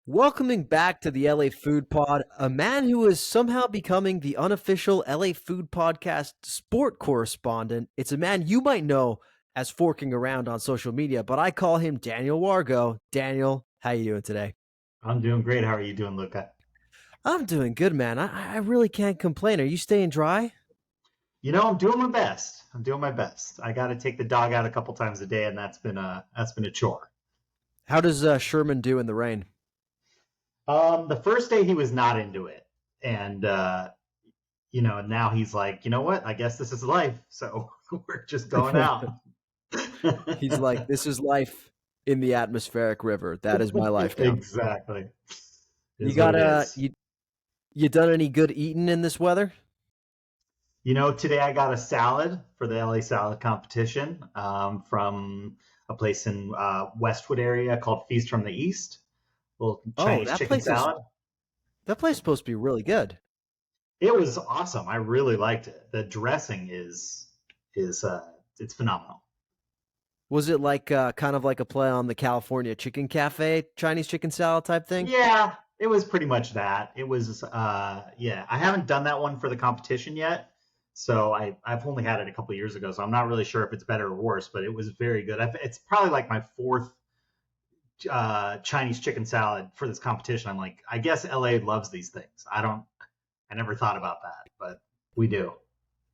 Welcoming back to the LA Food Pod, a man who is somehow becoming the unofficial LA Food Podcast sport correspondent. It's a man you might know as forking around on social media, but I call him Daniel Wargo. Daniel, how you doing today? I'm doing great. How are you doing, Luca? I'm doing good, man. I really can't complain. Are you staying dry? I'm doing my best. I'm doing my best. I got to take the dog out a couple times a day, and that's been a chore. How does Sherman do in the rain? The first day he was not into it, and now he's like, you know what? I guess this is life. So we're just going out. He's like, this is life in the atmospheric river. That is my life now. Exactly. You Is what got it is. you done any good eating in this weather? Today I got a salad for the LA salad competition from a place in Westwood area called Feast from the East. Little Oh, Chinese chicken salad. that place is supposed to be really good. It was awesome. I really liked it. The dressing is it's phenomenal. Was it like kind of like a play on the California Chicken Cafe Chinese chicken salad type thing? Yeah, it was pretty much that. It was yeah. I haven't done that one for the competition yet, so I've only had it a couple of years ago, so I'm not really sure if it's better or worse. But it was very good. It's probably like my fourth Chinese chicken salad for this competition. I'm like, I guess LA loves these things. I never thought about that, but we do.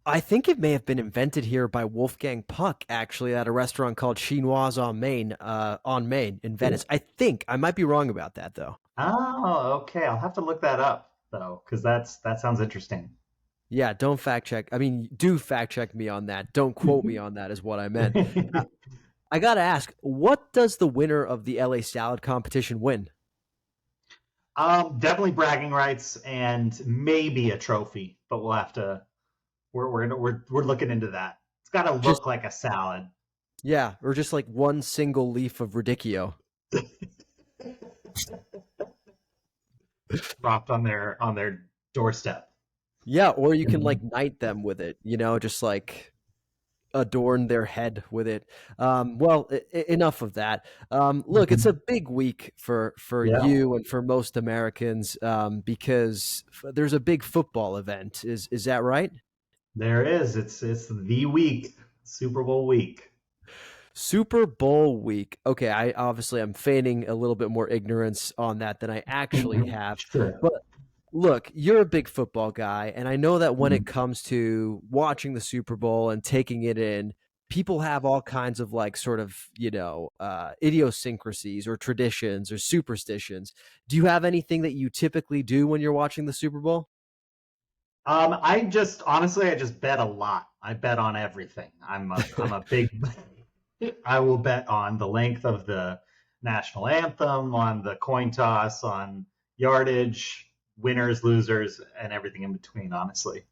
I think it may have been invented here by Wolfgang Puck, actually, at a restaurant called Chinoise on Main in Venice. I think I might be wrong about that though. Oh, okay. I'll have to look that up though, because that sounds interesting. Yeah, don't fact check. I mean, do fact check me on that. Don't quote me on that, is what I meant. Uh, I gotta ask, what does the winner of the LA salad competition win? Definitely bragging rights and maybe a trophy, but we'll have to. We're looking into that. It's got to Just look like a salad yeah, or just like one single leaf of radicchio. dropped on their doorstep. Yeah, or you can like knight them with it, just like adorn their head with it. Well, enough of that. Look, it's a big week for Yeah, you and for most Americans because there's a big football event. Is that right? there is. It's the week, Super Bowl week. Super Bowl week. Okay, I obviously I'm feigning a little bit more ignorance on that than I actually have. Sure. But look, you're a big football guy, and I know that when it comes to watching the Super Bowl and taking it in, people have all kinds of like sort of, idiosyncrasies or traditions or superstitions. Do you have anything that you typically do when you're watching the Super Bowl? I just honestly, I just bet a lot. I bet on everything. I'm a big. I will bet on the length of the national anthem, on the coin toss, on yardage, winners, losers, and everything in between. Honestly,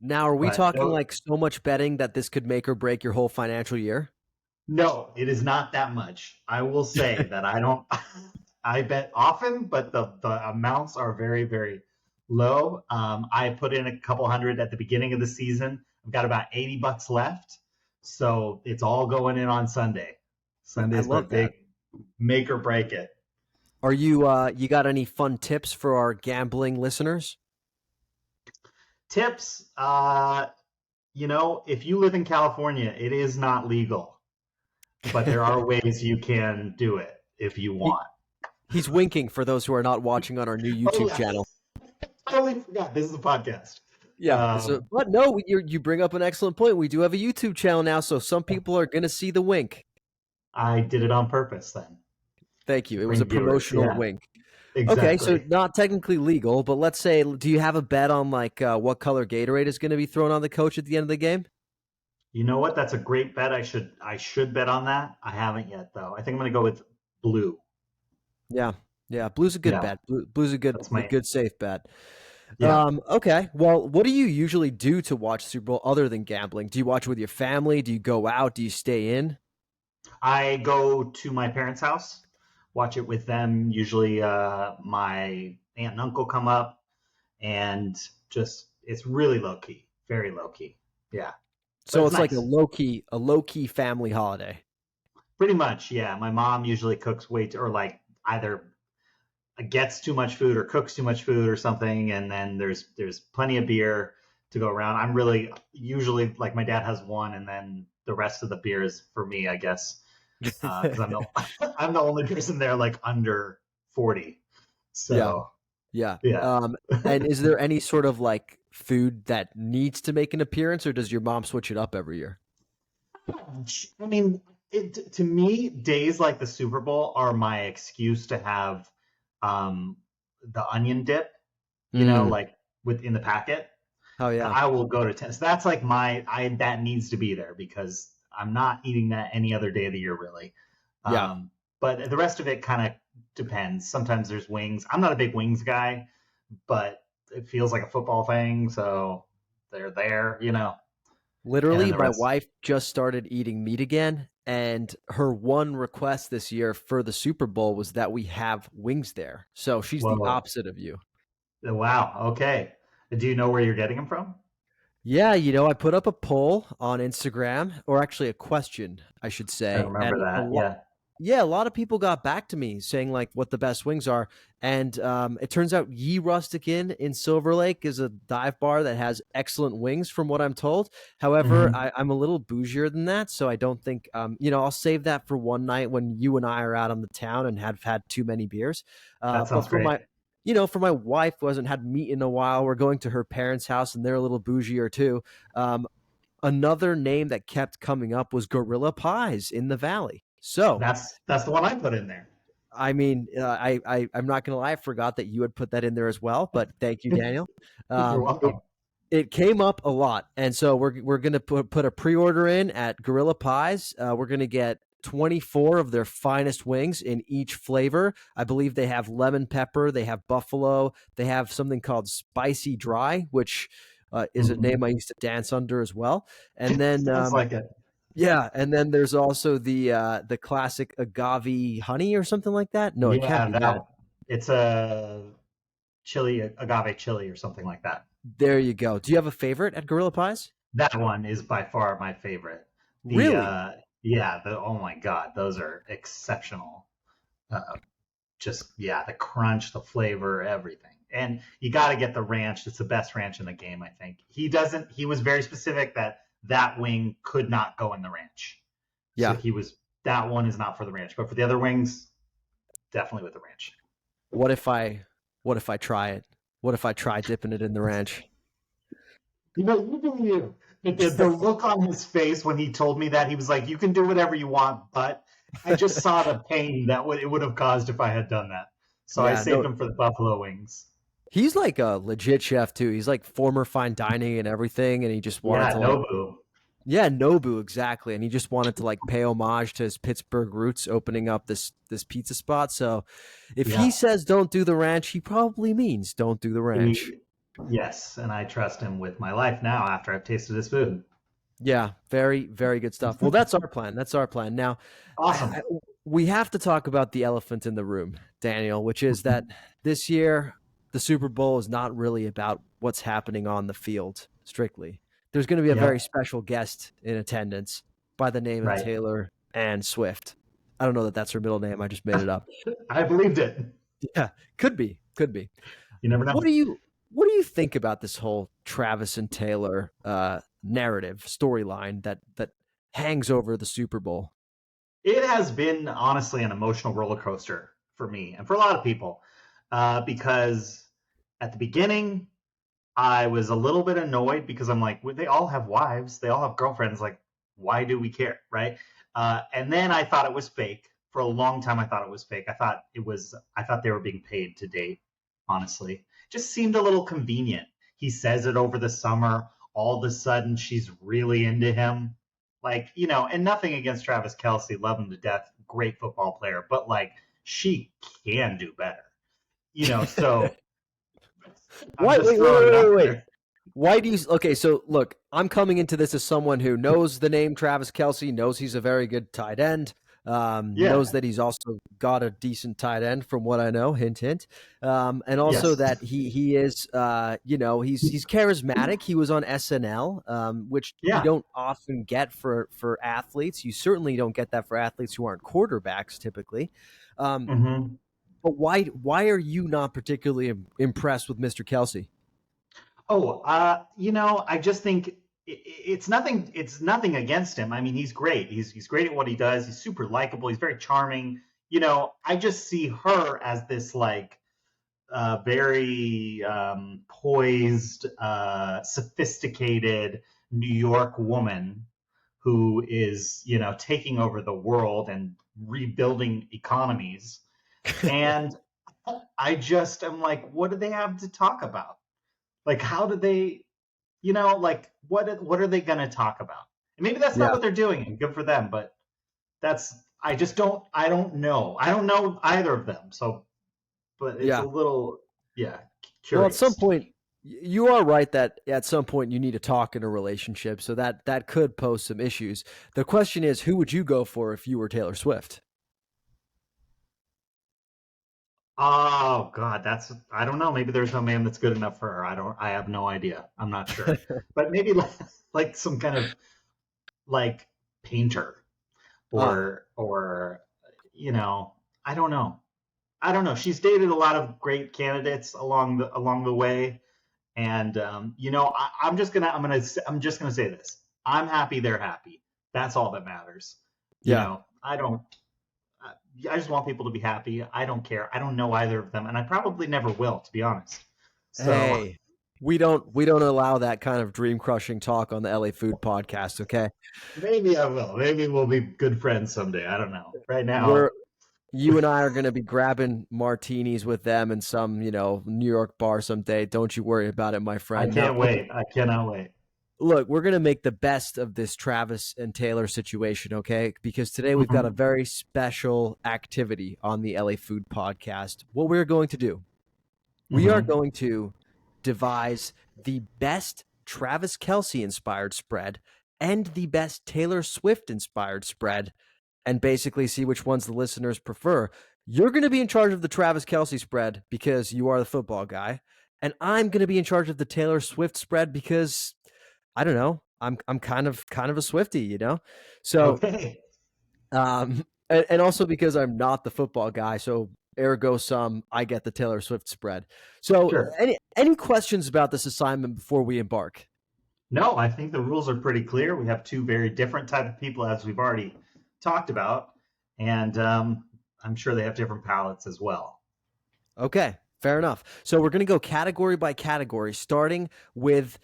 Now, are we but talking no, like so much betting that this could make or break your whole financial year? no, it is not that much. I will say that I don't. I bet often, but the amounts are very very low. I put in a couple hundred at the beginning of the season. I've got about $80 left, so it's all going in on Sunday. I Sunday's my love big that. make or break it. Are you got any fun tips for our gambling listeners? Tips, if you live in California, it is not legal, but there are ways you can do it if you He, want. he's winking for those who are not watching on our new Oh YouTube yeah, channel. I totally forgot. This is a podcast. Yeah. So, Um, but no, you bring up an excellent point. We do have a YouTube channel now, so some people are going to see the wink. I did it on purpose then Thank to you. It was a bring viewers. promotional Yeah, wink. Okay, so exactly. not technically legal, but let's say, do you have a bet on like what color Gatorade is going to be thrown on the coach at the end of the game? You know what? That's a great bet. I should bet on that. I haven't yet though. I think I'm gonna go with blue. Yeah, yeah. Blue's a good Yeah, bet. Blue's that's a my good safe bet. yeah. Okay. Well, what do you usually do to watch Super Bowl other than gambling? Do you watch with your family? Do you go out? Do you stay in? I go to my parents' house, watch it with them. Usually, my aunt and uncle come up, and just it's really low key, very low key. Yeah, but So it's it's like nice. a low key family holiday. Pretty much, yeah. My mom usually cooks way too, or like either gets too much food or cooks too much food or something, and then there's plenty of beer to go around. I'm really usually like my dad has one, and then the rest of the beer is for me, I guess, because I'm the I'm the only person there like under 40. Yeah. So Yeah. yeah. And is there any sort of like food that needs to make an appearance, or does your mom switch it up every year? I mean, to me, days like the Super Bowl are my excuse to have um, the onion dip, Mm. like within the packet. Oh And yeah. I will go to 10. So that's like that needs to be there because I'm not eating that any other day of the year, really. Yeah. But the rest of it kind of depends. Sometimes there's wings. I'm not a big wings guy, but it feels like a football thing. So they're there. And then Literally, the my rest. wife just started eating meat again, and her one request this year for the Super Bowl was that we have wings there. So she's the Whoa. opposite of you. Wow. Okay. Do you know where you're getting them from? Yeah, I put up a poll on Instagram, or actually a question, I should I say, remember and that. Yeah. yeah, a lot of people got back to me saying like what the best wings are, and it turns out Ye Rustic Inn in Silver Lake is a dive bar that has excellent wings, from what I'm told. However, Hmm. I'm a little bougier than that, so I don't think I'll save that for one night when you and I are out on the town and have had too many beers. That But sounds great. for my wife who hasn't had meat in a while, we're going to her parents' house and they're a little bougier too. Um, Another name that kept coming up was Gorilla Pies in the Valley. So That's the one I put in there. I mean, I'm not gonna lie, I forgot that you had put that in there as well. But thank you, Daniel. You're It welcome. it came up a lot, and so we're gonna put a pre order in at Gorilla Pies. We're gonna get 24 of their finest wings in each flavor. I believe they have lemon pepper, they have buffalo, they have something called spicy dry, which is a Hmm. name I used to dance under as well. And then Sounds like it. yeah, and then there's also the classic agave honey or something like that. No, it can't Yeah, be that. that it's a chili, agave chili or something like that. There you go. Do you have a favorite at Gorilla Pies? That one is by far my favorite. The Really? yeah, the oh my God, those are exceptional. Just yeah, the crunch, the flavor, everything. And you got to get the ranch. It's the best ranch in the game, I think. He was very specific that that wing could not go in the ranch. So Yeah. he was that one is not for the ranch, but for the other wings, definitely with the ranch. What if I try it? What if I try dipping it in the ranch? You do you. The look on his face when he told me that, he was like, "You can do whatever you want," but I just saw the pain that it would have caused if I had done that. So I Yeah, saved no. him for the buffalo wings. He's like a legit chef too. He's like former fine dining and everything, and he just wanted Yeah, to like Nobu. yeah, Nobu exactly, and he just wanted to like pay homage to his Pittsburgh roots, opening up this pizza spot. So, if he Yeah, says don't do the ranch, he probably means don't do the ranch. he, yes, and I trust him with my life now after I've tasted his food. Yeah, very, very good stuff. Well, that's our plan. That's our plan. Now, Awesome. we have to talk about the elephant in the room, Daniel, which is that this year the Super Bowl is not really about what's happening on the field strictly. There's going to be a very Yep. special guest in attendance by the name of Right. Taylor Ann Swift. I don't know that that's her middle name. I just made it up. I believed it. Yeah, could be, could be. You never What know. do you think about this whole Travis and Taylor narrative storyline that hangs over the Super Bowl? It has been honestly an emotional roller coaster for me and for a lot of people because at the beginning I was a little bit annoyed because I'm like, well, they all have wives, they all have girlfriends. Like, why do we care, right? And then I thought it was fake. For a long time, I thought it was fake. I thought it was. I thought they were being paid to date. Honestly, it just seemed a little convenient. He says it over the summer. All of a sudden, she's really into him. Like, and nothing against Travis Kelce, love him to death, great football player, but like she can do better. So I'm Why? just Wait, wait, throwing wait, it wait, out wait. there. Why do you? Okay, so look, I'm coming into this as someone who knows the name Travis Kelce, knows he's a very good tight end, knows Yeah. that he's also got a decent tight end, from what I know. Hint, hint. And also Yes. that he is, he's charismatic. He was on SNL, which you Yeah. don't often get for athletes. You certainly don't get that for athletes who aren't quarterbacks typically. Um, Hmm. But why are you not particularly impressed with Mr. Kelce? Oh, I just think it's nothing. It's nothing against him. I mean, he's great. He's great at what he does. He's super likable. He's very charming. I just see her as this like very poised, sophisticated New York woman who is, taking over the world and rebuilding economies. And I just am like, what do they have to talk about? Like, how do they, like, what are they going to talk about? And maybe that's not Yeah, what they're doing, and good for them. But I don't know. I don't know either of them. So, but it's a yeah. little, yeah, Well, at some curious. point, you are right that at some point you need to talk in a relationship, so that could pose some issues. The question is, who would you go for if you were Taylor Swift? Oh God, I don't know. Maybe there's no man that's good enough for her. I have no idea. I'm not sure. But maybe like some kind of like painter Ah, or you know, I don't know. I don't know. She's dated a lot of great candidates along the way, and I'm just gonna say this. I'm happy they're happy. That's all that matters. yeah. I don't. I just want people to be happy. I don't care. I don't know either of them, and I probably never will, to be honest. So Hey, we don't allow that kind of dream crushing talk on the LA Food Podcast. Okay, maybe I will. Maybe we'll be good friends someday. I don't know. Right we're now, you and I are going to be grabbing martinis with them in some New York bar someday. Don't you worry about it, my I friend. Now, can't wait. I cannot wait. look, we're going to make the best of this Travis and Taylor situation, okay? Because today we've got a Mhm. very special activity on the LA Food Podcast. What we're going to do, we are Mhm. going to devise the best Travis Kelce inspired spread and the best Taylor Swift inspired spread and basically see which ones the listeners prefer. You're going to be in charge of the Travis Kelce spread because you are the football guy, and I'm going to be in charge of the Taylor Swift spread because I don't know. I'm kind of a Swifty, you know. So Okay. and also because I'm not the football guy, so ergo sum, I get the Taylor Swift spread. So Sure. any questions about this assignment before we embark? No, I think the rules are pretty clear. We have two very different type of people, as we've already talked about, and I'm sure they have different palates as well. Okay, fair enough. So we're going to go category by category, starting with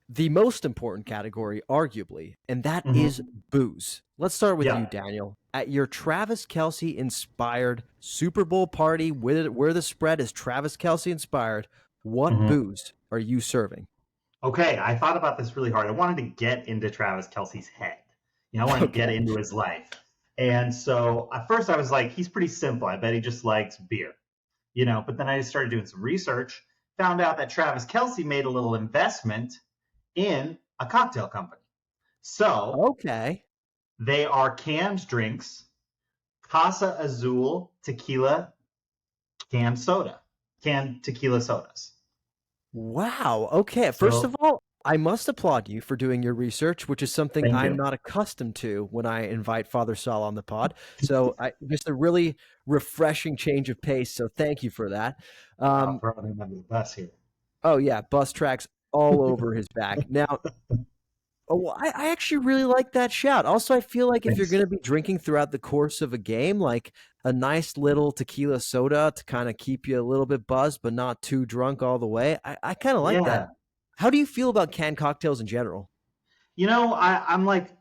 the most important category, arguably, and that is Hmm. booze. Let's start with you, Yeah. Daniel. At your Travis Kelce inspired Super Bowl party, where the spread is Travis Kelce inspired, what Hmm. booze are you serving? Okay, I thought about this really hard. I wanted to get into Travis Kelce's head. I wanted to get Okay. into his life. And so at first I was like, he's pretty simple. I bet he just likes beer, But then I just started doing some research, found out that Travis Kelce made a little investment in a cocktail company. So Okay. they are canned drinks, Casa Azul tequila, canned tequila sodas. Wow. Okay. First of So all, I must applaud you for doing your research, which is something thank I'm you. not accustomed to when I invite Father Sal on the pod. So I just a really refreshing change of pace. So thank you for that. Wow, Um, throwing him under the bus here. oh yeah, bus tracks all over his back. Now, oh, I actually really like that shout. Also, I feel like if you're Thanks. going to be drinking throughout the course of a game, like a nice little tequila soda to kind of keep you a little bit buzzed, but not too drunk all the way, I kind of like that. Yeah. How do you feel about canned cocktails in general? I'm like,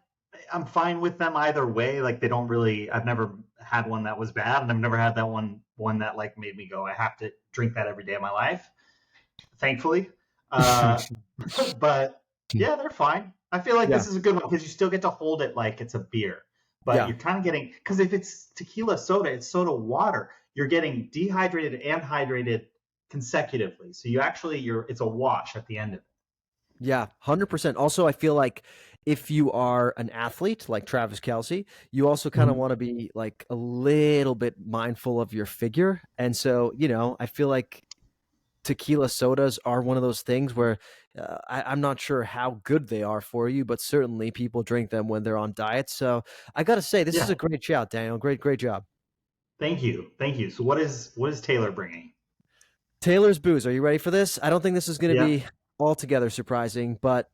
I'm fine with them either way. Like they don't really. I've never had one that was bad, and I've never had that one that like made me go, I have to drink that every day of my life. Thankfully, uh, but yeah, they're fine. I feel like Yeah, this is a good one because you still get to hold it like it's a beer, but yeah, you're kind of getting because if it's tequila soda, it's soda water. You're getting dehydrated and hydrated consecutively, so it's a wash at the end of it. yeah, 100%. Also, I feel like if you are an athlete like Travis Kelce, you also kind of Mhm. want to be like a little bit mindful of your figure. And so, I feel like tequila sodas are one of those things where I'm not sure how good they are for you, but certainly people drink them when they're on diets. So I got to say, this is Yeah. a great shout, Daniel. Great, great job. Thank you. Thank you. So what is Taylor bringing? Taylor's booze. Are you ready for this? I don't think this is going to Yeah. be altogether surprising, but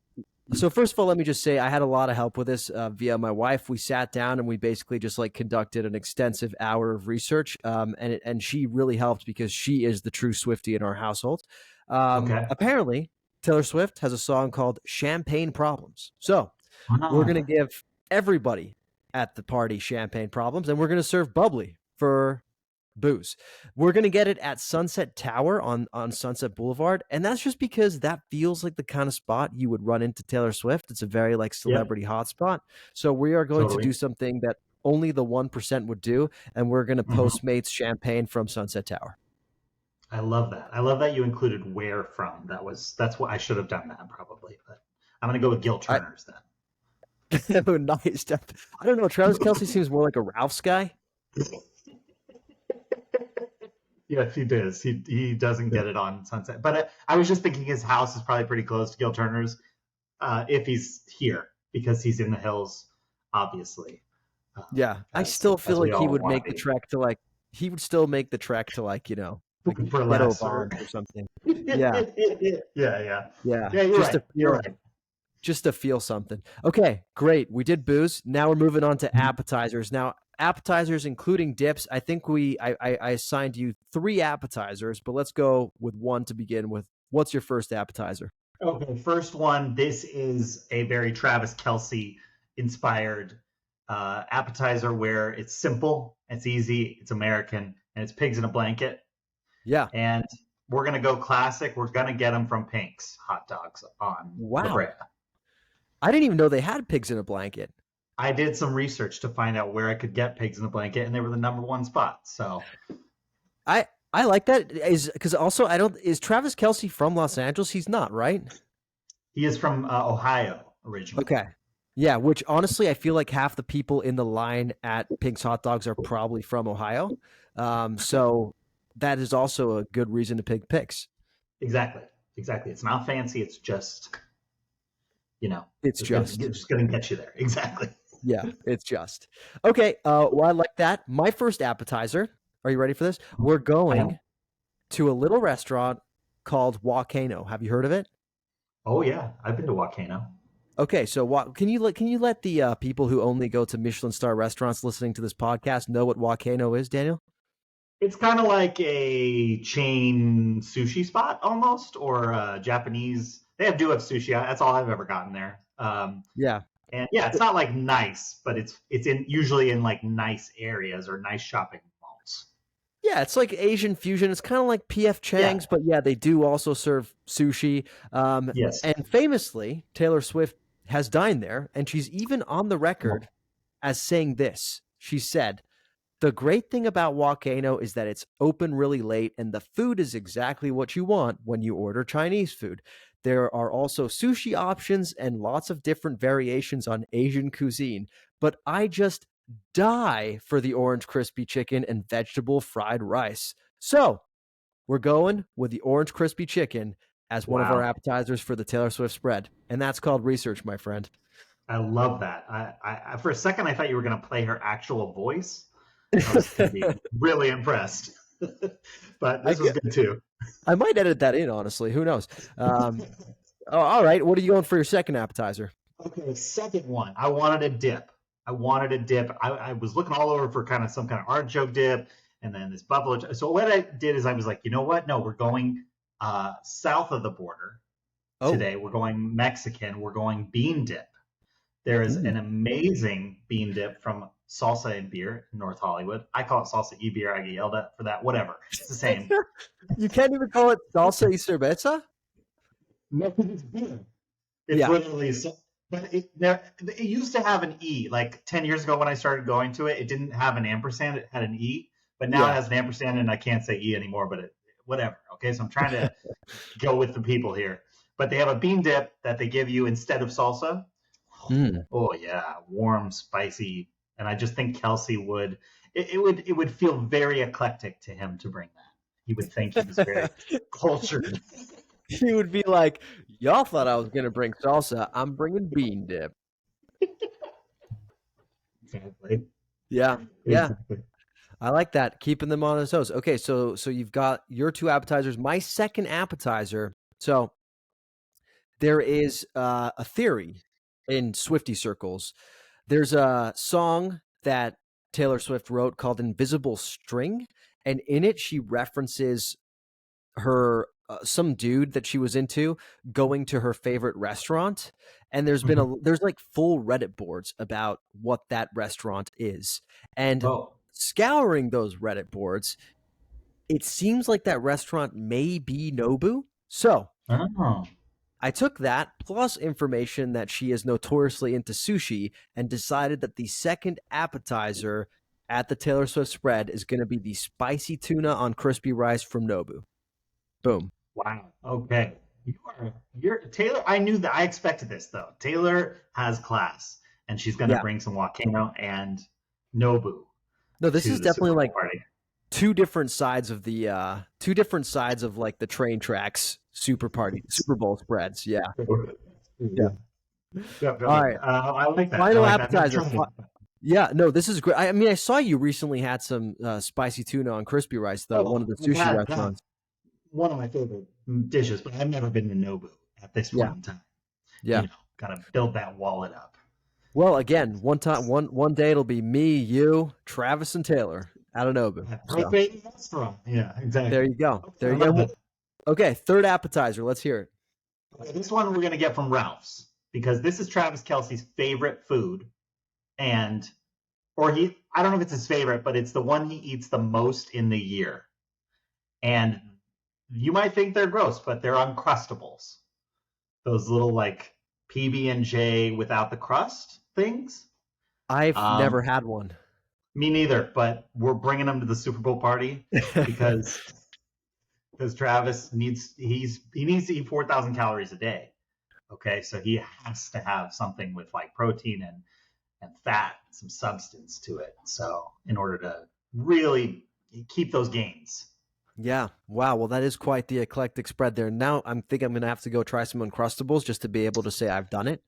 so first of all, let me just say I had a lot of help with this via my wife. We sat down and we basically just like conducted an extensive hour of research, and she really helped because she is the true Swiftie in our household. Okay. Apparently, Taylor Swift has a song called "Champagne Problems." So we're going to Ah, give everybody at the party champagne problems, and we're going to serve bubbly for booze. We're going to get it at Sunset Tower on Sunset Boulevard. And that's just because that feels like the kind of spot you would run into Taylor Swift. It's a very like yep. celebrity hotspot. So we are going to do Totally. something that only the 1% would do. And we're going to Mhm. Postmates champagne from Sunset Tower. I love that. I love that you included where from. That's what I should have done that probably, but I'm gonna go with Gil I, Turner's then. nice. I don't know. Travis Kelsey seems more like a Ralph's guy. Yes, he does. He doesn't get it on Sunset, but I was just thinking his house is probably pretty close to Gil Turner's if he's here because he's in the hills, obviously, Yeah. I as still feel we like he all would want make to the be trek to like, he would still make the trek to like for Ghetto lesser. Bombs or something. Yeah. Yeah, yeah, Yeah. yeah. You're Just right. to You're feel right. something. Okay, great. We did booze. Now we're moving on to appetizers. Now, appetizers including dips. I think I assigned you 3 appetizers, but let's go with one to begin with. What's your first appetizer? Okay, first one. This is a very Travis Kelce inspired appetizer where it's simple, it's easy, it's American, and it's pigs in a blanket. Yeah. And we're gonna go classic. We're gonna get them from Pink's hot dogs on La Brea. Wow. I didn't even know they had pigs in a blanket. I did some research to find out where I could get pigs in a blanket, and they were the number one spot. So I like that is because also I don't is Travis Kelsey from Los Angeles? He's not, right? he is from Ohio originally. Okay. Yeah, which honestly, I feel like half the people in the line at Pink's Hot Dogs are probably from Ohio. So that is also a good reason to pick Picks. Exactly, exactly. It's not fancy. It's just It's just, just gonna get you there. Exactly. yeah, it's just. Okay, well, I like that. My first appetizer, are you ready for this? We're I am. going to a little restaurant called Volcano. Have you heard of it? Oh yeah, I've been to Volcano. Okay, so what can you let the people who only go to Michelin star restaurants listening to this podcast know what Volcano is, Daniel? It's kind of like a chain sushi spot almost, or Japanese. They do have sushi. That's all I've ever gotten there. Yeah. And yeah, it's not like nice, but it's in usually in like nice areas or nice shopping malls. Yeah, it's like Asian fusion. It's kind of like PF Yeah. Chang's, but yeah, they do also serve sushi. Yes. And famously, Taylor Swift has dined there, and she's even on the record as saying this. She said, "The great thing about Volcano is that it's open really late, and the food is exactly what you want when you order Chinese food. There are also sushi options and lots of different variations on Asian cuisine, but I just die for the orange crispy chicken and vegetable fried rice." So we're going with the orange crispy chicken as one of our Wow. appetizers for the Taylor Swift spread. And that's called research, my friend. I love that. For a second I thought you were going to play her actual voice. I was going to be really impressed. But I, this was good too. I might edit that in, honestly. Who knows? All right. What are you going for your second appetizer? Okay, second one. I wanted a dip. I was looking all over for kind of some kind of artichoke dip, and then this buffalo. So what I did is I was like, you know what? No, we're going south of the border Oh, today. We're going Mexican. We're going bean dip. There is ooh. an amazing bean dip from Salsa and Beer in North Hollywood. I call it Salsa y Beer. I get yelled at for that. Whatever. It's the same. You can't even call it salsa y cerveza? No, because it's beer. It's Yeah. literally so. But it used to have an E. Like 10 years ago when I started going to it, it didn't have an ampersand. It had an E. But now it Yeah. has an ampersand, and I can't say E anymore. But whatever. Okay, so I'm trying to go with the people here. But they have a bean dip that they give you instead of salsa. Mm. Oh yeah, warm, spicy, and I just think Kelsey would. It would feel very eclectic to him to bring that. He would think he was very cultured. He would be like, y'all thought I was going to bring salsa. I'm bringing bean dip. Exactly. Yeah. Yeah. Exactly. I like that. Keeping them on his toes. Okay, so you've got your two appetizers. My second appetizer. So there is a theory in Swiftie circles. There's a song that Taylor Swift wrote called "Invisible String," and in it she references her some dude that she was into going to her favorite restaurant, and there's like full Reddit boards about what that restaurant is, and Oh, scouring those Reddit boards, it seems like that restaurant may be Nobu. So oh, I took that plus information that she is notoriously into sushi and decided that the second appetizer at the Taylor Swift spread is going to be the spicy tuna on crispy rice from Nobu. Boom. wow. Okay. You're Taylor. I knew that. I expected this though. Taylor has class, and she's going to Yeah. bring some Volcano and Nobu No, this to is the definitely Super Bowl like party. two different sides of like the train tracks Super Bowl spreads. Yeah. Yeah. Yeah. Yep, yep, All yep. right. I like that. I Final like that. I've never appetizer. tried it. Yeah, no, this is great. I mean, I saw you recently had some spicy tuna on crispy rice, though, one of Oh, the well, sushi that's restaurants. one of my favorite dishes, but I've never been to Nobu at this Yeah. point in time. Yeah. Gotta build that wallet up. Well, again, one day it'll be me, you, Travis, and Taylor out of Nobu. That's my So favorite restaurant. Yeah, there exactly. you go. Okay, There I you love go. that. Okay, third appetizer. Let's hear it. Okay, this one we're gonna get from Ralph's because this is Travis Kelsey's favorite food, and or I don't know if it's his favorite, but it's the one he eats the most in the year. And you might think they're gross, but they're Uncrustables. Those little like PB and J without the crust things. I've Um, never had one. Me neither, but we're bringing them to the Super Bowl party because Travis he needs to eat 4,000 calories a day. Okay, so he has to have something with like protein and fat, some substance to it. So in order to really keep those gains. Yeah. Wow. Well, that is quite the eclectic spread there. Now I'm going to have to go try some Uncrustables just to be able to say I've done it.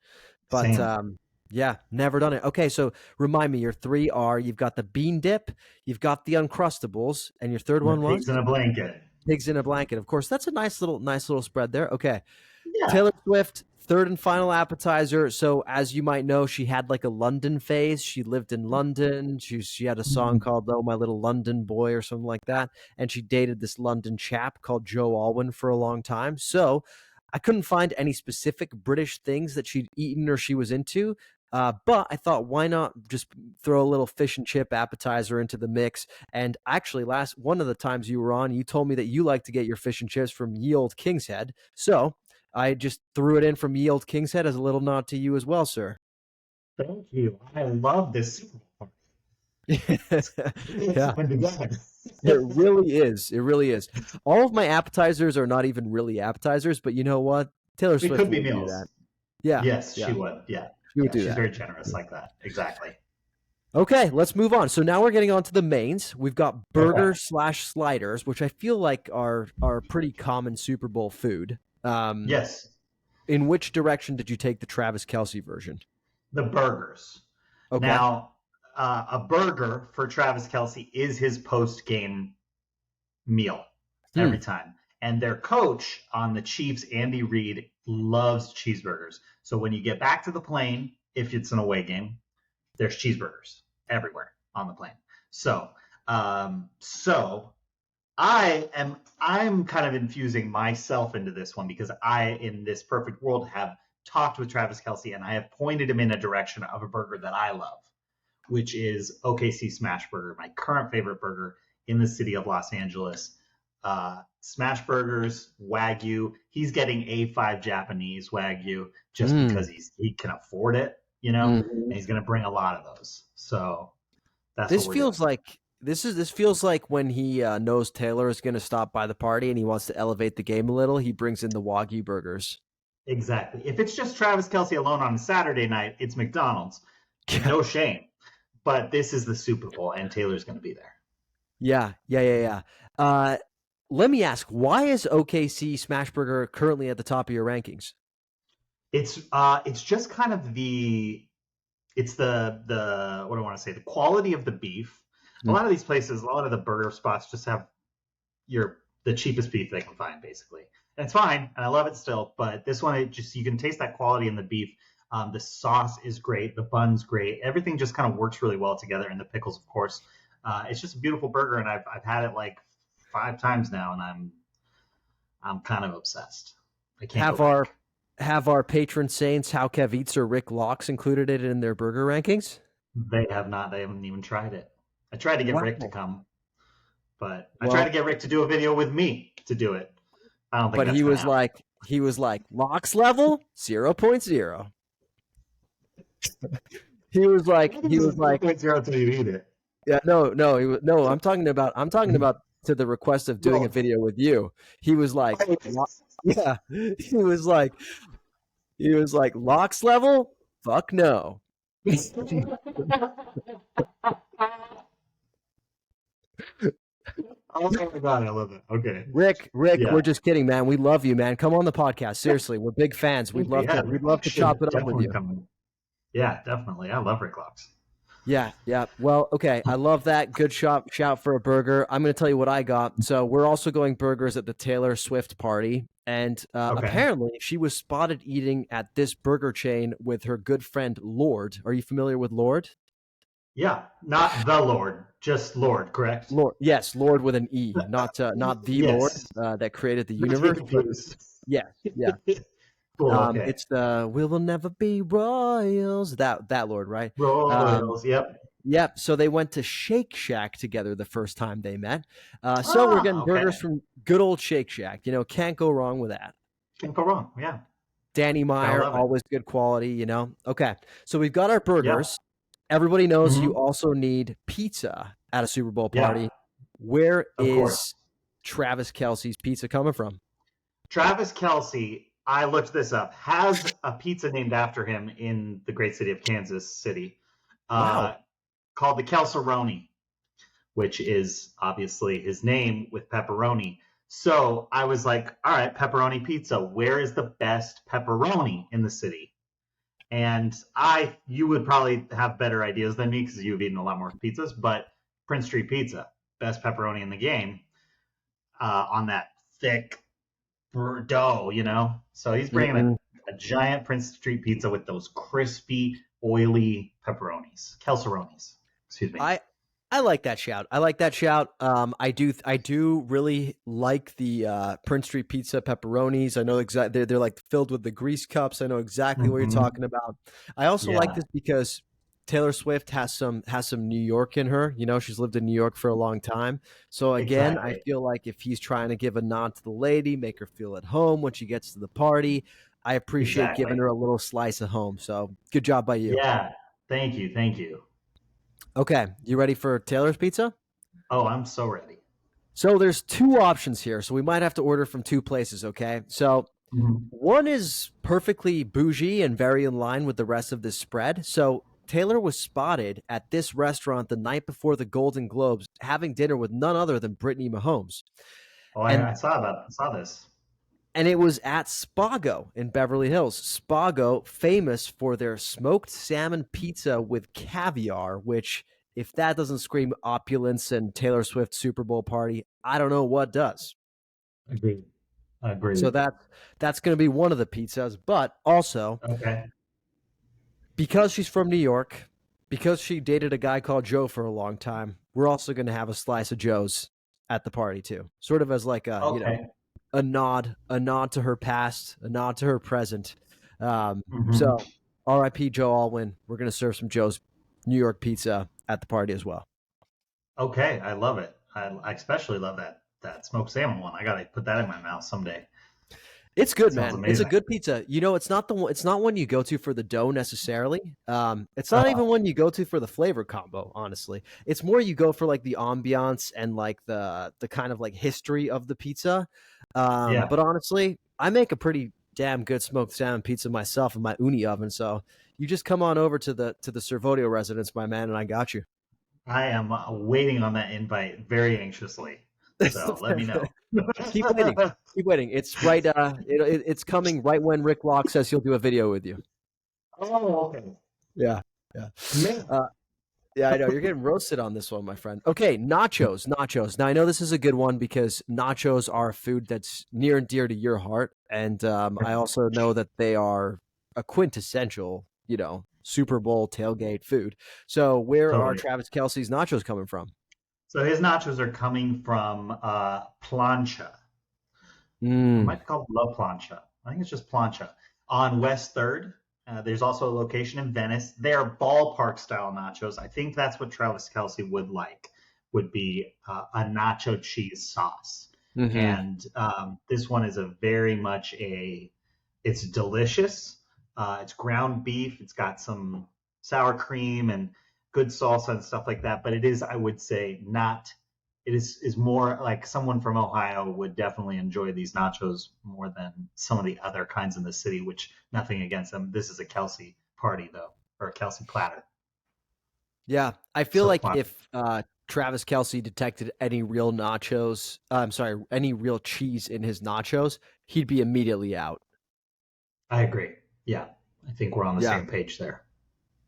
But Same. yeah, never done it. Okay, so remind me, your three are you've got the bean dip, you've got the Uncrustables, and your third And the one pigs in was a blanket. pigs in a blanket. Of course, that's a nice little spread there. Okay. Yeah. Taylor Swift, third and final appetizer. So, as you might know, she had like a London phase. She lived in London. She had a song Mhm. called "Oh My Little London Boy" or something like that, and she dated this London chap called Joe Alwyn for a long time. So, I couldn't find any specific British things that she'd eaten or she was into. But I thought, why not just throw a little fish and chip appetizer into the mix? And actually, last one of the times you were on, you told me that you like to get your fish and chips from Ye Olde King's Head. So I just threw it in from Ye Olde King's Head as a little nod to you as well, sir. Thank you. I love this Super Bowl party. It's Yeah, coming together. it really is. It really is. All of my appetizers are not even really appetizers, but you know what? Taylor It Swift could be would do meals. that. Yeah, Yes, yeah, she would. Yeah. she would Yeah, do she's that. very generous like that. Exactly. Okay, let's move on. So now we're getting on to the mains. We've got Okay. burgers slash sliders, which I feel like are pretty common Super Bowl food. Yes, In which direction did you take the Travis Kelce version? the burgers. Okay. Now, a burger for Travis Kelsey is his post game meal Hmm. every time. And their coach on the Chiefs, Andy Reid, loves cheeseburgers. So when you get back to the plane, if it's an away game, there's cheeseburgers everywhere on the plane. So, so I'm kind of infusing myself into this one because in this perfect world, have talked with Travis Kelsey and I have pointed him in a direction of a burger that I love, which is OKC Smash Burger, my current favorite burger in the city of Los Angeles. Smash Burgers, Wagyu. He's getting A5 Japanese Wagyu just Mm. because he can afford it, and he's going to bring a lot of those. So that's This what we're doing. feels like this feels like when he knows Taylor is going to stop by the party and he wants to elevate the game a little. He brings in the Wagyu burgers. Exactly. If it's just Travis Kelsey alone on a Saturday night, it's McDonald's. No shame. But this is the Super Bowl, and Taylor's going to be there. Yeah. Let me ask, why is OKC Smashburger currently at the top of your rankings? It's just kind of the what do I want to say, the quality of the beef. A lot of these places, a lot of the burger spots just have the cheapest beef they can find, basically. And it's fine, and I love it still. But this one, you can taste that quality in the beef. The sauce is great, the bun's great. Everything just kind of works really well together, and the pickles, of course. It's just a beautiful burger, and I've had it like 5 times now, and I'm kind of obsessed. I can't Have our patron saints, How Kev Eats or Rick Locks, included it in their burger rankings? They have not. They haven't even tried it. I tried to get Rick to come, but I tried to get Rick to do a video with me to do it. I don't think. But he was like Locks level 0.0. He was like 0.0 till you eat it. Yeah, no. I'm talking about to the request of doing a video with you. He was like, yeah. He was like Locks level. Fuck no. Oh my god, I love it. Okay, Rick, yeah. We're just kidding, man. We love you, man. Come on the podcast. Seriously, we're big fans. We'd love to chop it up with you. Yeah, definitely. I love Rick Locks. Yeah. Well, okay. I love that. Good shout for a burger. I'm going to tell you what I got. So we're also going burgers at the Taylor Swift party. And apparently she was spotted eating at this burger chain with her good friend, Lord. Are you familiar with Lord? Yeah. Not the Lord, just Lord, correct? Lord. Yes. Lord with an E, not the yes. Lord that created the universe. Yeah. Cool, okay. It's the "We will never be royals." That Lord, right? Royals. Yep. So they went to Shake Shack together the first time they met. So we're getting burgers from good old Shake Shack. You know, can't go wrong with that. Can't go wrong. Yeah. Danny Meyer, always good quality. You know. Okay. So we've got our burgers. Yep. Everybody knows you also need pizza at a Super Bowl party. Yeah. Where is Travis Kelce's pizza coming from? Travis Kelce, I looked this up, has a pizza named after him in the great city of Kansas City called the Kelce-roni, which is obviously his name with pepperoni. So I was like, all right, pepperoni pizza. Where is the best pepperoni in the city? And you would probably have better ideas than me because you've eaten a lot more pizzas, but Prince Street Pizza, best pepperoni in the game on that thick dough, you know? So he's bringing a giant Prince Street Pizza with those crispy, oily pepperonis, Kelce-ronis. Excuse me. I like that shout. I do really like the Prince Street Pizza pepperonis. I know exactly they're like filled with the grease cups. I know exactly what you're talking about. I also like this because Taylor Swift has some New York in her. You know, she's lived in New York for a long time. So again, I feel like if he's trying to give a nod to the lady, make her feel at home when she gets to the party, I appreciate giving her a little slice of home. So good job by you. Yeah. Thank you. Okay. You ready for Taylor's pizza? Oh, I'm so ready. So there's 2 options here. So we might have to order from 2 places. Okay. So one is perfectly bougie and very in line with the rest of this spread. So Taylor was spotted at this restaurant the night before the Golden Globes having dinner with none other than Brittany Mahomes. Oh, I saw that. I saw this. And it was at Spago in Beverly Hills. Spago, famous for their smoked salmon pizza with caviar, which, if that doesn't scream opulence and Taylor Swift Super Bowl party, I don't know what does. Agreed. So that's going to be one of the pizzas, but also because she's from New York, because she dated a guy called Joe for a long time, we're also going to have a slice of Joe's at the party too, sort of as like a nod to her past, a nod to her present. So R.I.P. Joe Alwyn. We're going to serve some Joe's New York pizza at the party as well. Okay, I love it. I especially love that smoked salmon one. I got to put that in my mouth someday. It's good, man. Amazing. It's a good pizza. You know, it's not one you go to for the dough necessarily. It's not even one you go to for the flavor combo, honestly. It's more you go for like the ambiance and like the kind of like history of the pizza. But honestly, I make a pretty damn good smoked salmon pizza myself in my uni oven. So you just come on over to the Servodio residence, my man, and I got you. I am waiting on that invite very anxiously. So let me know. Keep waiting. It's right. It's coming right when Rick Lock says he'll do a video with you. Oh, okay. Yeah. Yeah, I know. You're getting roasted on this one, my friend. Okay, nachos. Now, I know this is a good one because nachos are a food that's near and dear to your heart. And I also know that they are a quintessential, Super Bowl tailgate food. So where are Totally. Travis Kelce's nachos coming from? So his nachos are coming from Plancha. It Mm, might be called La Plancha. I think it's just Plancha on West Third. There's also a location in Venice. They're ballpark style nachos. I think that's what Travis Kelce would like. Would be a nacho cheese sauce, hmm and this one is a very much a. It's delicious. It's ground beef. It's got some sour cream and good salsa and stuff like that. But it is, I would say, not it is more like someone from Ohio would definitely enjoy these nachos more than some of the other kinds in the city, which nothing against them. This is a Kelsey party though, or a Kelsey platter. Yeah, I feel So like if Travis Kelce detected any real any real cheese in his nachos, he'd be immediately out. I agree. Yeah. I think we're on the Yeah. same page there.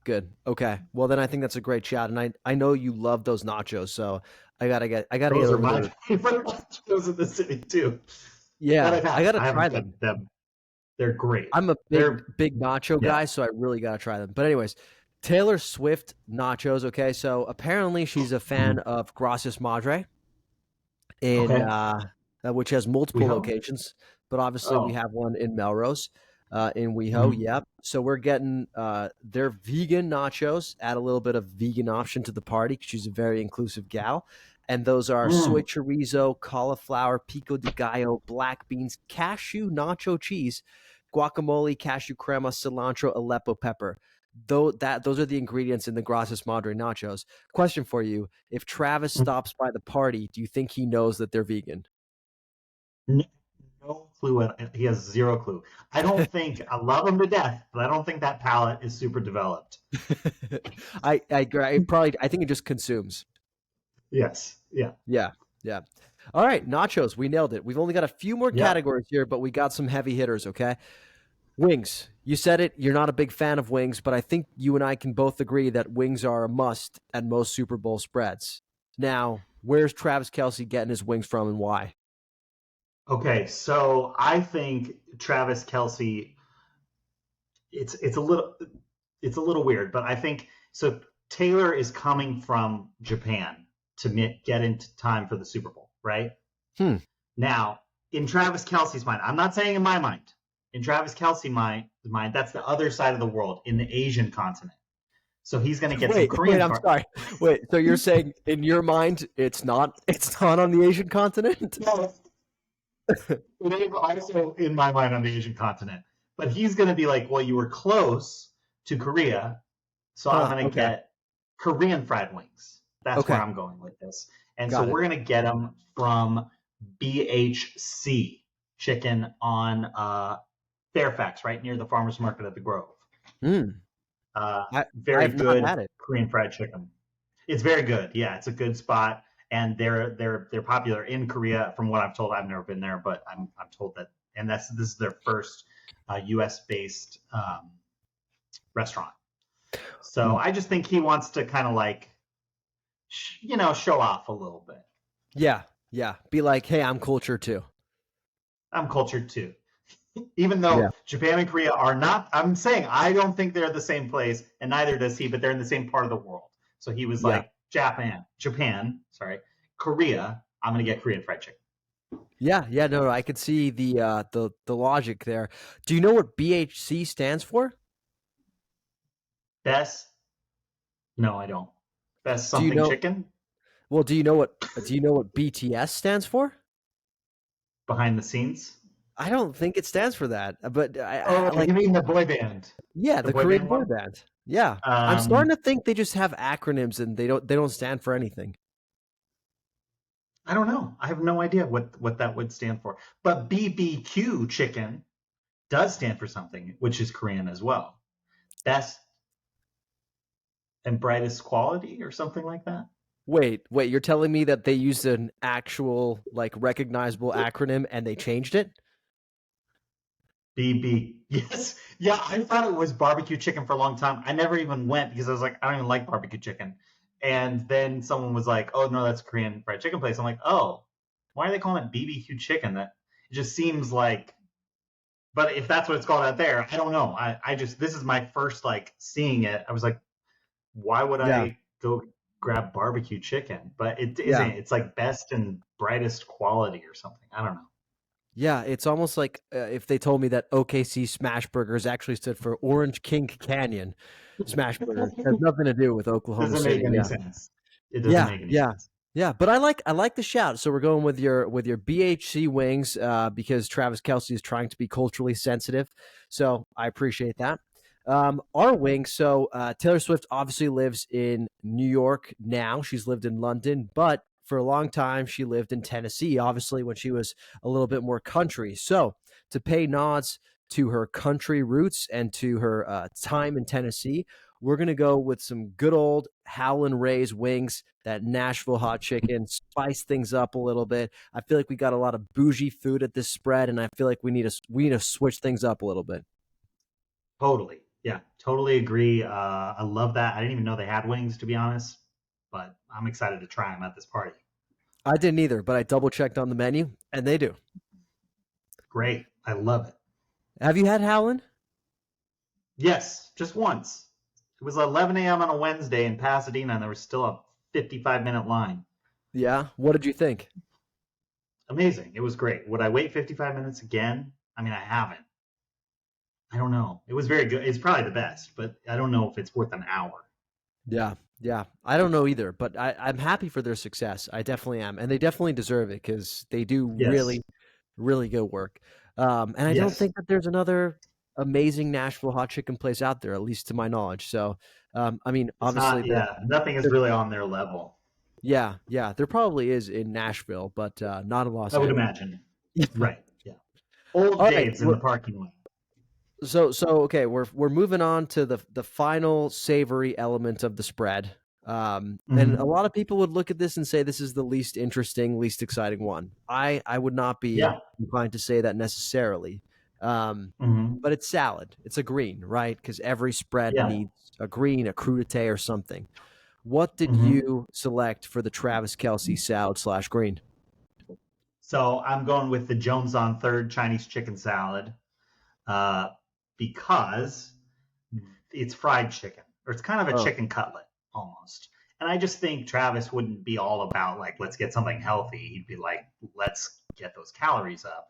Good. Okay. Well, then I think that's a great shot, and I know you love those nachos, so I gotta get Those a are my little. favorite nachos in the city too. That Yeah, I've I had. gotta I try haven't them. had them. They're great. I'm a They're big nacho yeah. guy, so I really gotta try them. But anyways, Taylor Swift nachos. Okay, so apparently she's a fan Mhm. of Gracias Madre in Okay. which has We multiple hope. locations, but obviously we Oh. have one in Melrose, in WeHo. Mhm. Yep. So we're getting their vegan nachos. Add a little bit of vegan option to the party because she's a very inclusive gal. And those are soy Mm. chorizo, cauliflower, pico de gallo, black beans, cashew nacho cheese, guacamole, cashew crema, cilantro, Aleppo pepper. Those are the ingredients in the Gracias Madre nachos. Question for you: if Travis stops by the party, do you think he knows that they're vegan? No, no clue. He has zero clue. I don't think I love him to death, but I don't think that palate is super developed. I think it just consumes. Yes. Yeah. Yeah, yeah. All right, nachos. We nailed it. We've only got a few more Yep. categories here, but we got some heavy hitters. Okay, wings. You said it. You're not a big fan of wings, but I think you and I can both agree that wings are a must at most Super Bowl spreads. Now, where's Travis Kelce getting his wings from, and why? Okay. So I think Travis Kelsey. It's a little weird, but I think so. Taylor is coming from Japan to get into time for the Super Bowl, right? Hmm. Now, in Travis Kelsey's mind, I'm not saying in my mind. In Travis Kelsey's mind, that's the other side of the world, in the Asian continent. So he's going to get some Wait, Korean I'm part. sorry. Wait, so you're saying in your mind it's not on the Asian continent? No, it is also in my mind on the Asian continent. But he's going to be like, well, you were close to Korea, so I'm Huh, going to okay. get Korean fried wings. That's where Okay. I'm going with this. And so Got it. we're going to get them from BHC Chicken on Fairfax, right near the farmers market at the Grove. Mm. I Very have not good had it. Korean fried chicken. It's very good. Yeah, it's a good spot, and they're popular in Korea. From what I'm told, I've never been there, but I'm told that, and this is their first U.S. based restaurant. So Mm. I just think he wants to kind of like, show off a little bit. Yeah, yeah. Be like, hey, I'm culture too. I'm cultured too. Even Yeah. though Japan and Korea are not, I'm saying I don't think they're the same place, and neither does he, but they're in the same part of the world. So he was Yeah. like, Japan, sorry, Korea, I'm going to get Korean fried chicken. Yeah, yeah, no, I could see the logic there. Do you know what BHC stands for? Best? No, I don't. Best Do you something know chicken well, do you know what BTS stands for? behind the scenes. I don't think it stands for that. But I Oh, like you mean the boy band? yeah, The the boy Korean band boy one? band. Yeah. I'm starting Um, to think they just have acronyms and they don't stand for anything. I don't know. I have no idea what that would stand for. But BBQ chicken does stand for something, which is Korean as well. Best and brightest quality or something like that. Wait, you're telling me that they used an actual like recognizable acronym and they changed it? BB. Yes. Yeah, I thought it was barbecue chicken for a long time. I never even went because I was like, I don't even like barbecue chicken. And then someone was like, "Oh no, that's a Korean fried chicken place." I'm like, "Oh, why are they calling it BBQ chicken?" That it just seems like. But if that's what it's called out there, I don't know. I just this is my first like seeing it. I was like, why would Yeah, I go grab barbecue chicken? But it isn't. yeah. It's like best and brightest quality or something. I don't know. Yeah, it's almost like if they told me that OKC Smash Burgers actually stood for Orange King Canyon Smash Burger. It has nothing to do with Oklahoma Doesn't make City. any Yeah. sense. It doesn't Yeah, make any yeah, sense. yeah. But I like the shout. So we're going with your BHC wings because Travis Kelce is trying to be culturally sensitive. So I appreciate that. Our wings. So Taylor Swift obviously lives in New York now. She's lived in London, but for a long time she lived in Tennessee. Obviously, when she was a little bit more country. So to pay nods to her country roots and to her time in Tennessee, we're going to go with some good old Howlin' Ray's wings, that Nashville hot chicken, spice things up a little bit. I feel like we got a lot of bougie food at this spread, and I feel like we need to switch things up a little bit. Totally. Yeah, totally agree. I love that. I didn't even know they had wings, to be honest, but I'm excited to try them at this party. I didn't either, but I double checked on the menu, and they do. Great. I love it. Have you had Howlin'? Yes, just once. It was 11 a.m. on a Wednesday in Pasadena, and there was still a 55-minute line. Yeah. What did you think? Amazing. It was great. Would I wait 55 minutes again? I mean, I haven't. I don't know. It was very good. It's probably the best, but I don't know if it's worth an hour. Yeah, yeah. I don't know either, but I'm happy for their success. I definitely am, and they definitely deserve it because they do Yes. really, really good work. And I don't Yes. think that there's another amazing Nashville hot chicken place out there, at least to my knowledge. So, I mean, It's obviously, not, yeah, nothing is there really on their level, yeah, yeah, there probably is in Nashville, but not in Los I would Angeles. imagine. Right. Yeah. Old All right, Dave's in the parking lot. so okay, we're moving on to the final savory element of the spread. And a Hmm. lot of people would look at this and say this is the least interesting, least exciting one. I would not be Yeah. inclined to say that necessarily. Um, Hmm. but it's salad. It's a green, right? Because every spread Yeah. needs a green, a crudité, or something. What did Hmm. you select for the Travis Kelce salad slash green? So I'm going with the Jones on third Chinese chicken salad uh, because it's fried chicken, or it's kind of a Oh, chicken cutlet almost. And I just think Travis wouldn't be all about like, let's get something healthy. He'd be like, let's get those calories up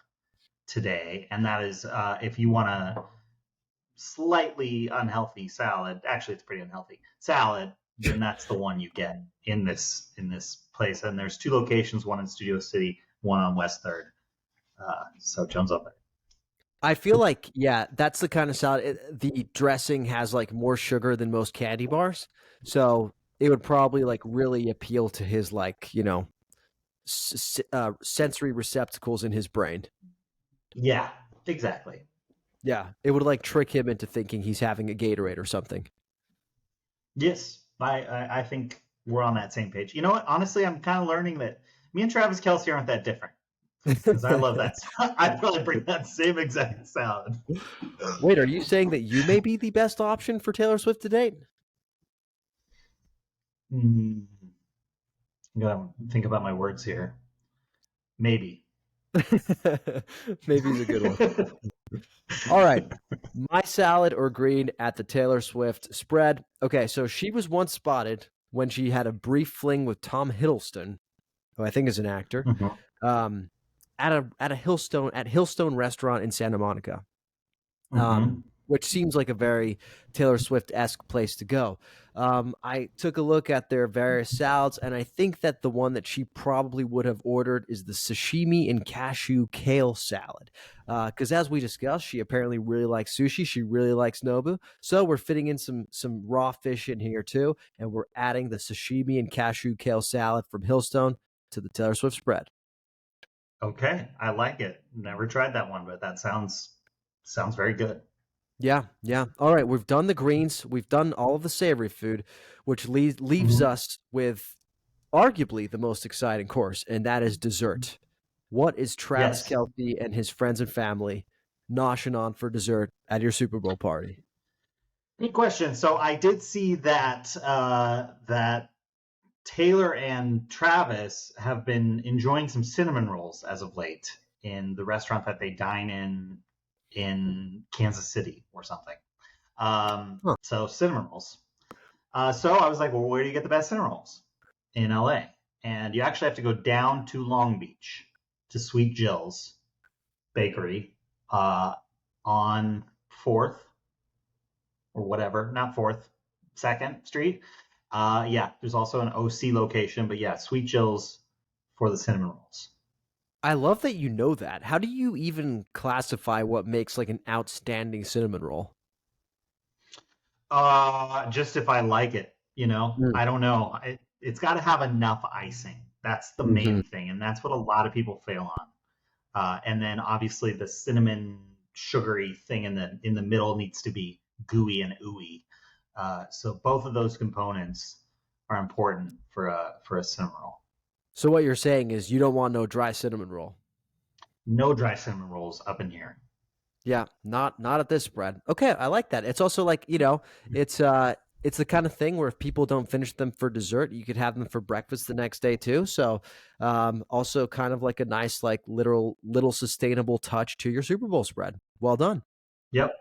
today. And that is, if you want a slightly unhealthy salad, actually, it's pretty unhealthy salad, then that's the one you get in this place. And there's two locations, one in Studio City, one on West Third. So Jones up there. I feel like yeah, that's the kind of salad. The dressing has like more sugar than most candy bars, so it would probably like really appeal to his like sensory receptacles in his brain. Yeah, exactly. Yeah, it would like trick him into thinking he's having a Gatorade or something. Yes, I think we're on that same page. You know what? Honestly, I'm kind of learning that me and Travis Kelce aren't that different because I love that. I'd probably bring that same exact salad. Wait, are you saying that you may be the best option for Taylor Swift to date? Mm, I gotta think about my words here. Maybe. Maybe he's a good one. All right. My salad or green at the Taylor Swift spread. Okay, so she was once spotted when she had a brief fling with Tom Hiddleston, who I think is an actor, Mhm. um, at a Hillstone restaurant in Santa Monica, Mhm. which seems like a very Taylor Swift-esque place to go. I took a look at their various salads, and I think that the one that she probably would have ordered is the sashimi and cashew kale salad. Because as we discussed, she apparently really likes sushi. She really likes Nobu. So we're fitting in some raw fish in here too, and we're adding the sashimi and cashew kale salad from Hillstone to the Taylor Swift spread. Okay, I like it. Never tried that one, but that sounds very good. Yeah, yeah. All right, we've done the greens, we've done all of the savory food, which leaves Mhm. us with arguably the most exciting course, and that is dessert. What is Travis Yes. Kelce and his friends and family noshing on for dessert at your Super Bowl party? Good question. So I did see that Taylor and Travis have been enjoying some cinnamon rolls as of late in the restaurant that they dine in Kansas City or something. Huh. So cinnamon rolls. So I was like, well, where do you get the best cinnamon rolls? In LA. And you actually have to go down to Long Beach to Sweet Jill's Bakery on 4th or whatever, not 4th, 2nd Street. Yeah, there's also an OC location, but yeah, Sweet Jill's for the cinnamon rolls. I love that you know that. How do you even classify what makes like an outstanding cinnamon roll? Just if I like it, you know, Mm. I don't know. It's got to have enough icing. That's the Hmm. main thing, and that's what a lot of people fail on. And then obviously the cinnamon sugary thing in the middle needs to be gooey and ooey. So both of those components are important for a cinnamon roll. So what you're saying is you don't want no dry cinnamon roll. No dry cinnamon rolls up in here. Yeah, not at this spread. Okay, I like that. It's also like, it's the kind of thing where if people don't finish them for dessert, you could have them for breakfast the next day too. So, also kind of like a nice like literal little sustainable touch to your Super Bowl spread. Well done. Yep.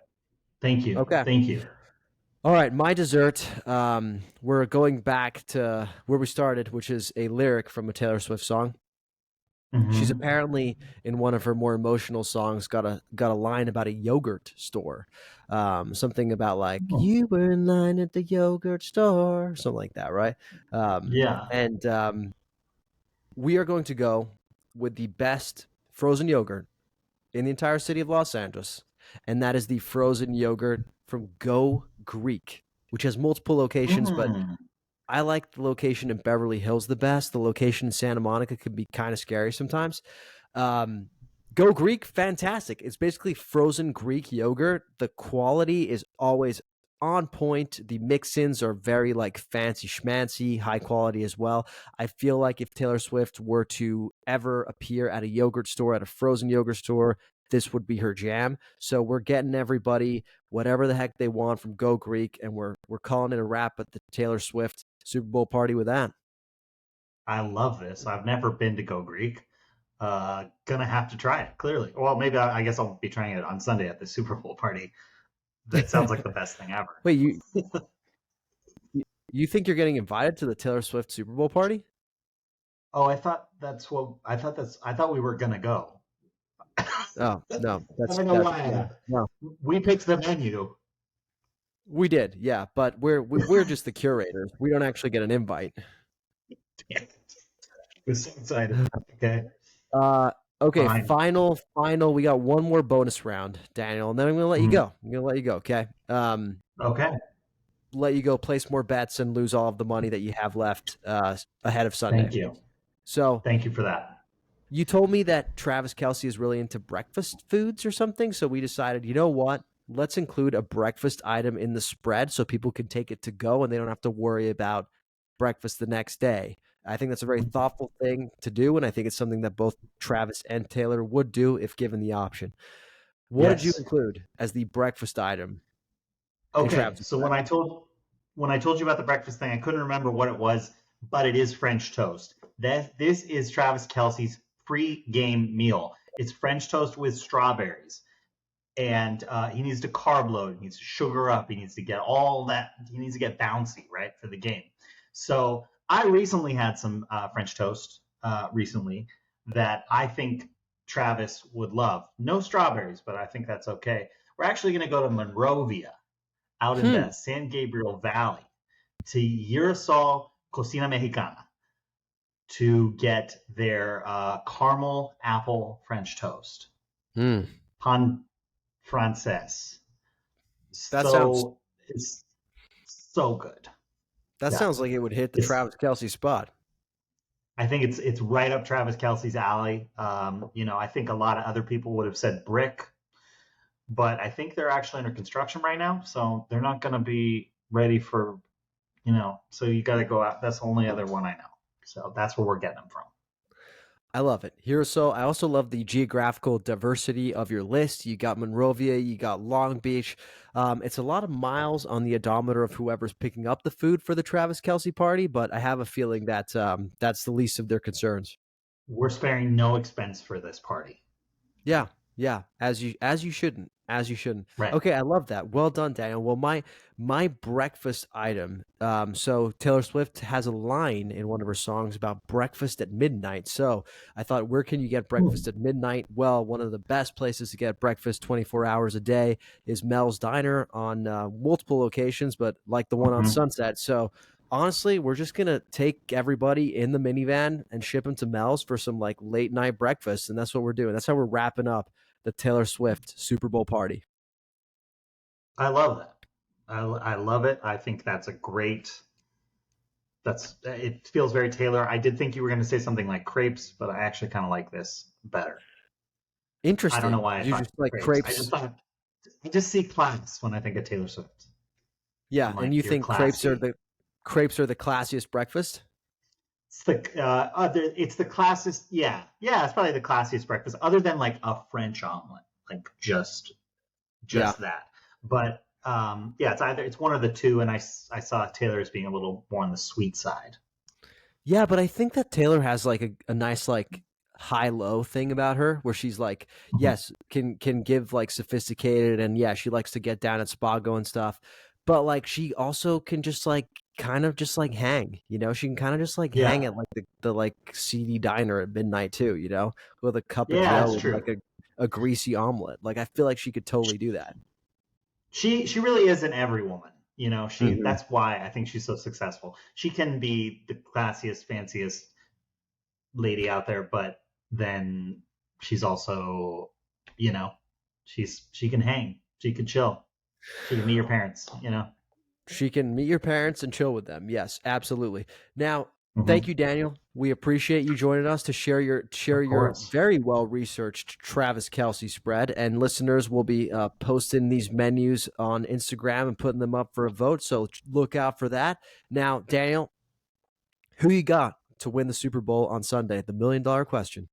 Thank you. Okay. Thank you. All right, my dessert. We're going back to where we started, which is a lyric from a Taylor Swift song. She's Hmm. apparently in one of her more emotional songs got a line about a yogurt store, something about like Oh, you were in line at the yogurt store, something like that, right? yeah. And we are going to go with the best frozen yogurt in the entire city of Los Angeles, and that is the frozen yogurt from Go Greek, which has multiple locations, but Mm. I like the location in Beverly Hills the best. The location in Santa Monica could be kind of scary sometimes. Um, Go Greek, fantastic. It's basically frozen Greek yogurt. The quality is always on point. The mix-ins are very like fancy schmancy, high quality as well. I feel like if Taylor Swift were to ever appear at a yogurt store, at a frozen yogurt store, this would be her jam. So we're getting everybody whatever the heck they want from Go Greek, and we're calling it a wrap at the Taylor Swift Super Bowl party with that. I love this. I've never been to Go Greek. Gonna have to try it, clearly. Well, maybe I guess I'll be trying it on Sunday at the Super Bowl party. That sounds like the best thing ever. Wait, you think you're getting invited to the Taylor Swift Super Bowl party? Oh, I thought we were gonna go. Oh no, I'm not gonna lie. no. We picked the menu. We did, yeah, but we're just the curators. We don't actually get an invite. Damn it. I was so excited. Okay. Uh, okay, Fine. final. We got one more bonus round, Daniel, and then I'm gonna let you Mhm. go. I'm gonna let you go. Okay. Okay. Let you go place more bets and lose all of the money that you have left ahead of Sunday. Thank you. So Thank you for that. you told me that Travis Kelce is really into breakfast foods or something. So we decided, you know what? Let's include a breakfast item in the spread so people can take it to go and they don't have to worry about breakfast the next day. I think that's a very thoughtful thing to do. And I think it's something that both Travis and Taylor would do if given the option. What did you Yes. include as the breakfast item in Okay. Travis' So spread? when I told you about the breakfast thing, I couldn't remember what it was, but it is French toast. This is Travis Kelsey's free game meal. It's French toast with strawberries, and he needs to carb load. He needs to sugar up. He needs to get all that. He needs to get bouncy, right, for the game. So I recently had some French toast recently that I think Travis would love. No strawberries, but I think that's okay. We're actually going to go to Monrovia out in Hmm. the San Gabriel Valley to Urasol Cocina Mexicana to get their caramel apple French toast. Hmm. Pan Frances. That sounds So it's so good. that Yeah. sounds like it would hit the It's Travis Kelce spot. I think it's right up Travis Kelsey's alley. I think a lot of other people would have said brick, but I think they're actually under construction right now, so they're not going to be ready for So you got to go out. That's the only other one I know. So that's where we're getting them from. I love it. Here, so I also love the geographical diversity of your list. You got Monrovia, you got Long Beach. It's a lot of miles on the odometer of whoever's picking up the food for the Travis Kelce party, but I have a feeling that that's the least of their concerns. We're sparing no expense for this party. Yeah, yeah, as you shouldn't, as you shouldn't. Right. Okay, I love that. Well done, Daniel. Well, my breakfast item. So Taylor Swift has a line in one of her songs about breakfast at midnight. So I thought, where can you get breakfast at midnight? Well, one of the best places to get breakfast 24 hours a day is Mel's Diner on multiple locations, but like the one on Mm-hmm. Sunset. So honestly, we're just gonna take everybody in the minivan and ship them to Mel's for some like late night breakfast, and that's what we're doing. That's how we're wrapping up the Taylor Swift Super Bowl party. I love that. I love it. I think that's a great. That's it feels very Taylor. I did think you were going to say something like crepes, but I actually kind of like this better. I don't know Interesting. why I You thought just like crepes. I just crepes, thought I just see class when I think of Taylor Swift. yeah, I'm and like, you you're think crepes are classy. the classiest breakfast? It's the it's the classiest. Yeah, yeah, it's probably the classiest breakfast, other than like a French omelet, like Yeah. just that. But yeah, it's one of the two, and I saw Taylor as being a little more on the sweet side. Yeah, but I think that Taylor has like a nice like high low thing about her where she's like, Mhm. yes, can give like sophisticated and yeah, she likes to get down at Spago and stuff. But like she also can just like kind of just like hang, she can kind of just like hang Yeah, at like the like seedy diner at midnight too, with a cup of yeah, Joe it's and true. like a greasy omelet. Like I feel like she could totally do that. She really is an every woman. You know, Hmm. that's why I think she's so successful. She can be the classiest, fanciest lady out there, but then she's also, you know, she can hang, she can chill, she can meet your parents. You know. She can meet your parents and chill with them. Yes, absolutely. Now, thank Hmm. you, Daniel. We appreciate you joining us to share Of your course. very well researched Travis Kelsey spread. And listeners will be posting these menus on Instagram and putting them up for a vote. So look out for that. Now, Daniel, who you got to win the Super Bowl on Sunday? The $1 million question.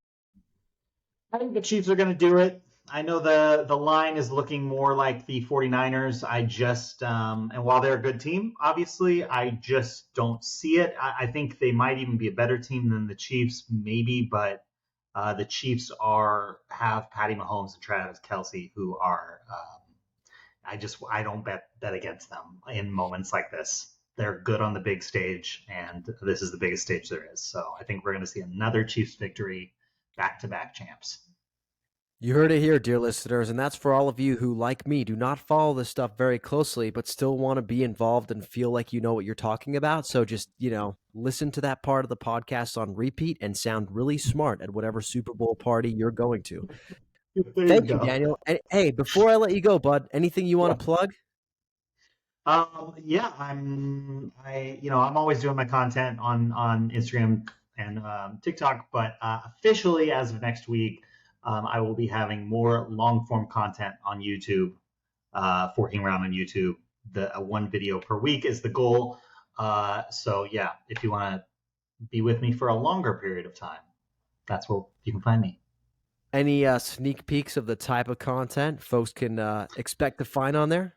I think the Chiefs are going to do it. I know the line is looking more like the 49ers. I just and while they're a good team, obviously, I just don't see it. I think they might even be a better team than the Chiefs, maybe, but the Chiefs are have Patty Mahomes and Travis Kelsey, who are I don't bet against them in moments like this. They're good on the big stage, and this is the biggest stage there is. So I think we're going to see another Chiefs victory, back to back champs. You heard it here, dear listeners, and that's for all of you who, like me, do not follow this stuff very closely, but still want to be involved and feel like you know what you're talking about. So just, listen to that part of the podcast on repeat and sound really smart at whatever Super Bowl party you're going to. There you Thank you, go. Daniel. And hey, before I let you go, bud, anything you want Yeah. to plug? Yeah, I'm always doing my content on Instagram and TikTok, but officially as of next week, I will be having more long form content on YouTube, forking around on YouTube. The one video per week is the goal. So yeah, if you want to be with me for a longer period of time, that's where you can find me. Any sneak peeks of the type of content folks can expect to find on there?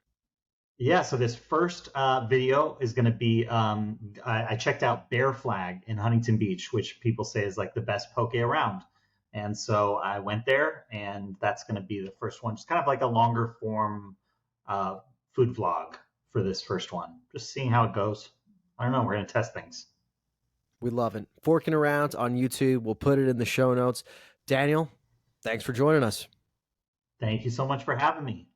Yeah, so this first video is going to be I checked out Bear Flag in Huntington Beach, which people say is like the best poke around. And so I went there, and that's going to be the first one. Just kind of like a longer form uh, food vlog for this first one. Just seeing how it goes. I don't know. We're going to test things. We love it. Forking Around on YouTube. We'll put it in the show notes. Daniel, thanks for joining us. Thank you so much for having me.